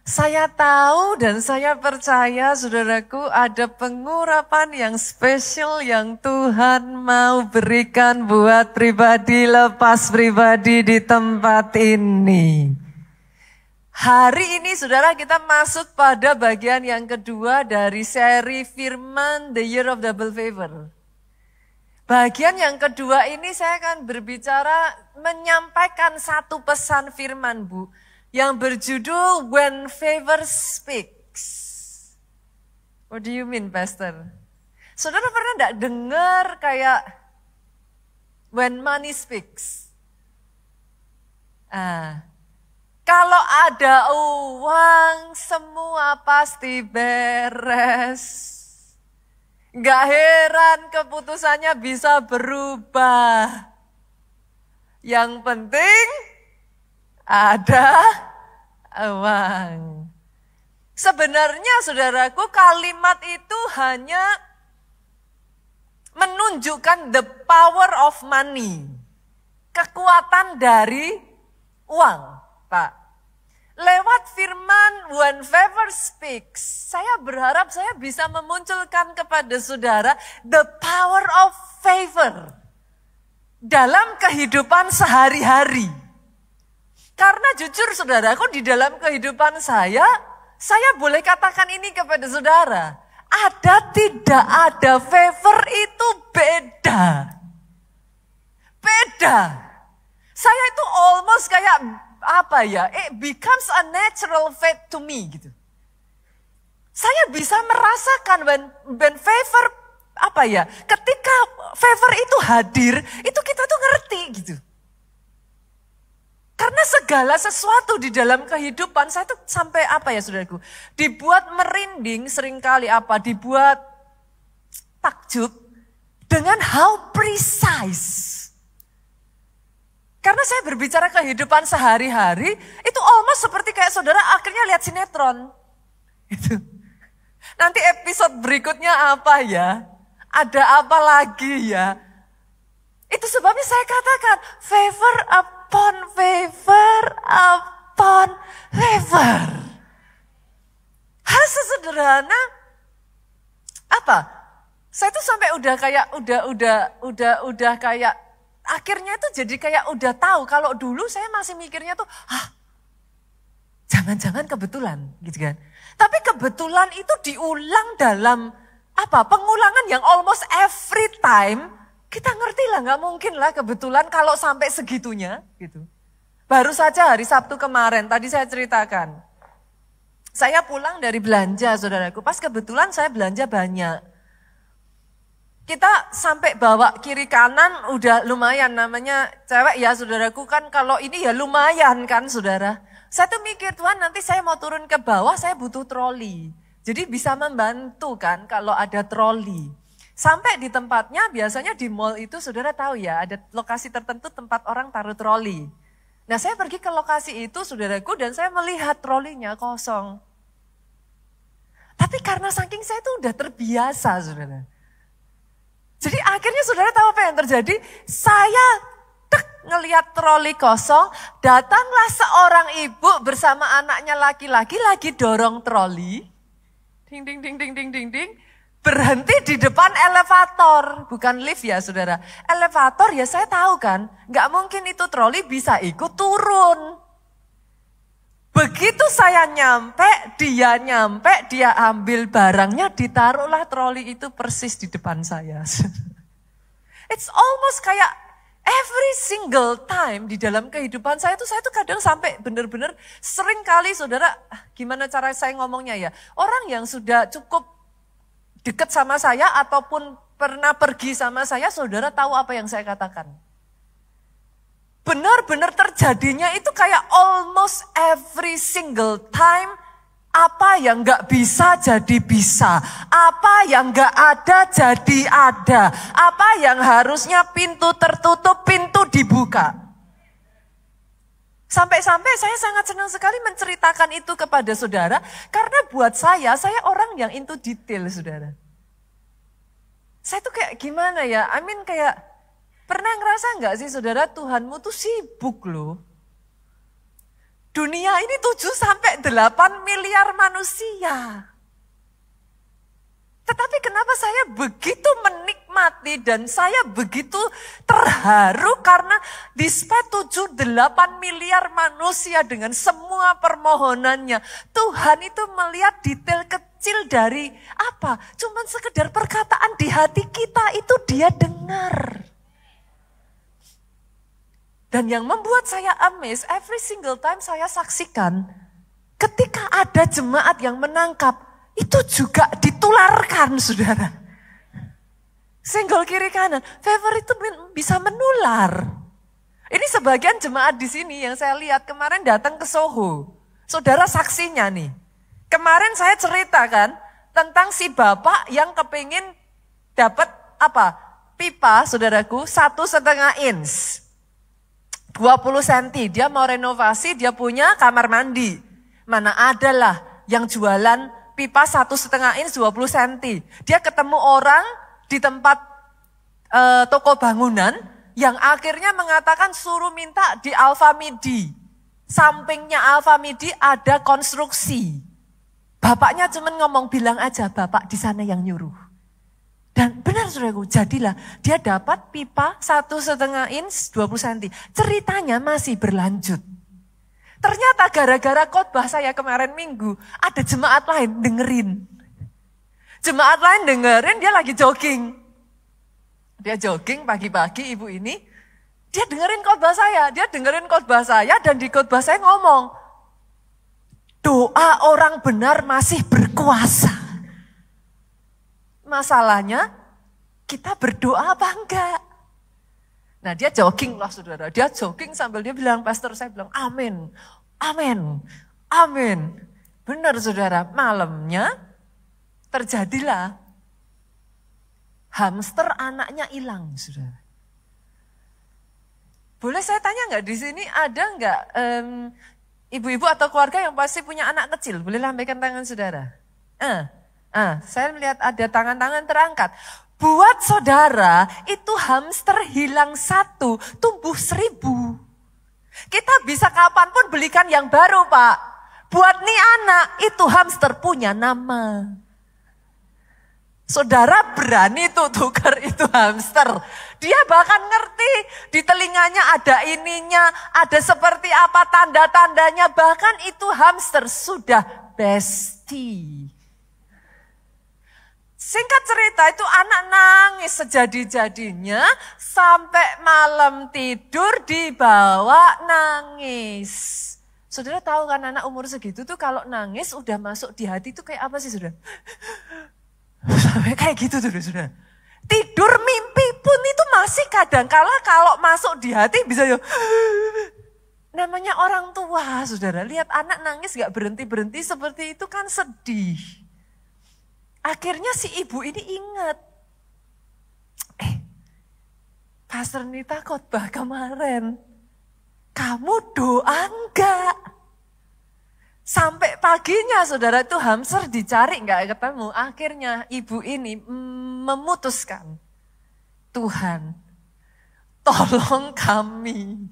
Saya tahu dan saya percaya saudaraku ada pengurapan yang spesial yang Tuhan mau berikan buat pribadi lepas pribadi di tempat ini. Hari ini saudara kita masuk pada bagian yang kedua dari seri firman The Year of Double Favor. Bagian yang kedua ini saya akan berbicara menyampaikan satu pesan firman Bu. Yang berjudul When Favor Speaks. What do you mean, Pastor? Saudara pernah enggak dengar kayak When Money Speaks? Kalau ada uang semua pasti beres. Gak heran keputusannya bisa berubah. Yang penting ada uang. Sebenarnya saudaraku kalimat itu hanya menunjukkan the power of money. Kekuatan dari uang, Pak. Lewat firman When Favor Speaks, saya berharap saya bisa memunculkan kepada saudara the power of favor dalam kehidupan sehari-hari. Karena jujur saudaraku di dalam kehidupan saya boleh katakan ini kepada saudara. Ada tidak ada favor itu beda. Beda. Saya itu almost kayak it becomes a natural faith to me gitu. Saya bisa merasakan when favor ketika favor itu hadir, itu kita tuh ngerti gitu. Karena segala sesuatu di dalam kehidupan saya tuh sampai saudaraku. Dibuat merinding seringkali dibuat takjub dengan how precise. Karena saya berbicara kehidupan sehari-hari, itu almost seperti kayak saudara akhirnya lihat sinetron. Itu. Nanti episode berikutnya apa ya? Ada apa lagi ya? Itu sebabnya saya katakan favor upon favor upon favor. Hal sesederhana saya tuh sampai udah kayak akhirnya tuh jadi kayak udah tahu kalau dulu saya masih mikirnya tuh jangan-jangan kebetulan gitu kan. Tapi kebetulan itu diulang dalam pengulangan yang almost every time. Kita ngerti lah, gak mungkin lah kebetulan kalau sampai segitunya gitu. Baru saja hari Sabtu kemarin, tadi saya ceritakan. Saya pulang dari belanja saudaraku, pas kebetulan saya belanja banyak. Kita sampai bawa kiri kanan udah lumayan, namanya cewek ya saudaraku kan kalau ini ya lumayan kan saudara. Saya tuh mikir Tuhan nanti saya mau turun ke bawah saya butuh troli. Jadi bisa membantu kan kalau ada troli. Sampai di tempatnya biasanya di mall itu saudara tahu ya ada lokasi tertentu tempat orang taruh troli. Nah saya pergi ke lokasi itu saudaraku dan saya melihat trolinya kosong. Tapi karena saking saya itu udah terbiasa saudara. Jadi akhirnya saudara tahu apa yang terjadi? Saya ngelihat troli kosong, datanglah seorang ibu bersama anaknya laki-laki lagi dorong troli. Ding ding ding ding ding ding ding. Berhenti di depan elevator, bukan lift ya saudara. Elevator ya saya tahu kan, gak mungkin itu troli bisa ikut turun. Begitu saya nyampe, dia ambil barangnya, ditaruhlah troli itu persis di depan saya. It's almost kayak every single time di dalam kehidupan saya tuh kadang sampai benar-benar sering kali saudara, gimana cara saya ngomongnya ya. Orang yang sudah cukup dekat sama saya ataupun pernah pergi sama saya, saudara tahu apa yang saya katakan. Benar-benar terjadinya itu kayak almost every single time, apa yang gak bisa jadi bisa, apa yang gak ada jadi ada, apa yang harusnya pintu tertutup, pintu dibuka. Sampai-sampai saya sangat senang sekali menceritakan itu kepada saudara, karena buat saya orang yang into detail saudara. Saya tuh kayak gimana ya, kayak pernah ngerasa gak sih saudara Tuhanmu tuh sibuk loh. Dunia ini 7-8 miliar manusia. Tetapi kenapa saya begitu menikmati dan saya begitu terharu karena despite 7-8 miliar manusia dengan semua permohonannya. Tuhan itu melihat detail kecil dari apa? Cuman sekedar perkataan di hati kita itu dia dengar. Dan yang membuat saya amazed every single time saya saksikan ketika ada jemaat yang menangkap itu juga ditularkan, saudara. Senggol kiri kanan, favor itu bisa menular. Ini sebagian jemaat di sini yang saya lihat kemarin datang ke Soho. Saudara saksinya nih. Kemarin saya ceritakan tentang si bapak yang kepingin dapat apa? Pipa, saudaraku, 1,5 inch. 20 cm, dia mau renovasi, dia punya kamar mandi. Mana adalah yang jualan pipa 1,5 inch 20 cm. Dia ketemu orang di tempat toko bangunan yang akhirnya mengatakan suruh minta di Alfamidi. Sampingnya Alfamidi ada konstruksi. Bapaknya cuma ngomong bilang aja bapak di sana yang nyuruh. Dan benar saudaraku, jadilah dia dapat pipa 1,5 inch 20 cm. Ceritanya masih berlanjut. Ternyata gara-gara khotbah saya kemarin minggu, ada jemaat lain dengerin. Jemaat lain dengerin, dia lagi jogging. Dia jogging pagi-pagi ibu ini, dia dengerin khotbah saya. Dia dengerin khotbah saya dan di khotbah saya ngomong, doa orang benar masih berkuasa. Masalahnya, kita berdoa apa enggak? Nah dia jogging lah saudara, dia jogging sambil dia bilang, pastor saya bilang amin, amin, amin. Benar saudara, malamnya terjadilah hamster anaknya hilang saudara. Boleh saya tanya nggak di sini ada nggak ibu-ibu atau keluarga yang pasti punya anak kecil? Boleh lambaikan tangan saudara. Saya melihat ada tangan-tangan terangkat. Buat saudara, itu hamster hilang 1, tumbuh 1000. Kita bisa kapanpun belikan yang baru, Pak. Buat nih anak, itu hamster punya nama. Saudara berani tuh tukar itu hamster. Dia bahkan ngerti, di telinganya ada ininya, ada seperti apa tanda-tandanya. Bahkan itu hamster sudah bestie. Singkat cerita itu anak nangis sejadi-jadinya sampai malam tidur dibawa nangis. Saudara tahu kan anak umur segitu tuh kalau nangis udah masuk di hati tuh kayak apa sih saudara? Sampai kayak gitu tuh saudara. Tidur mimpi pun itu masih kadang-kala kalau masuk di hati bisa ya. Namanya orang tua saudara, lihat anak nangis gak berhenti-berhenti seperti itu kan sedih. Akhirnya si ibu ini ingat, Pastor Nita khotbah kemarin, kamu doa enggak? Sampai paginya saudara itu hamster dicari enggak ketemu. Akhirnya ibu ini memutuskan, Tuhan tolong kami.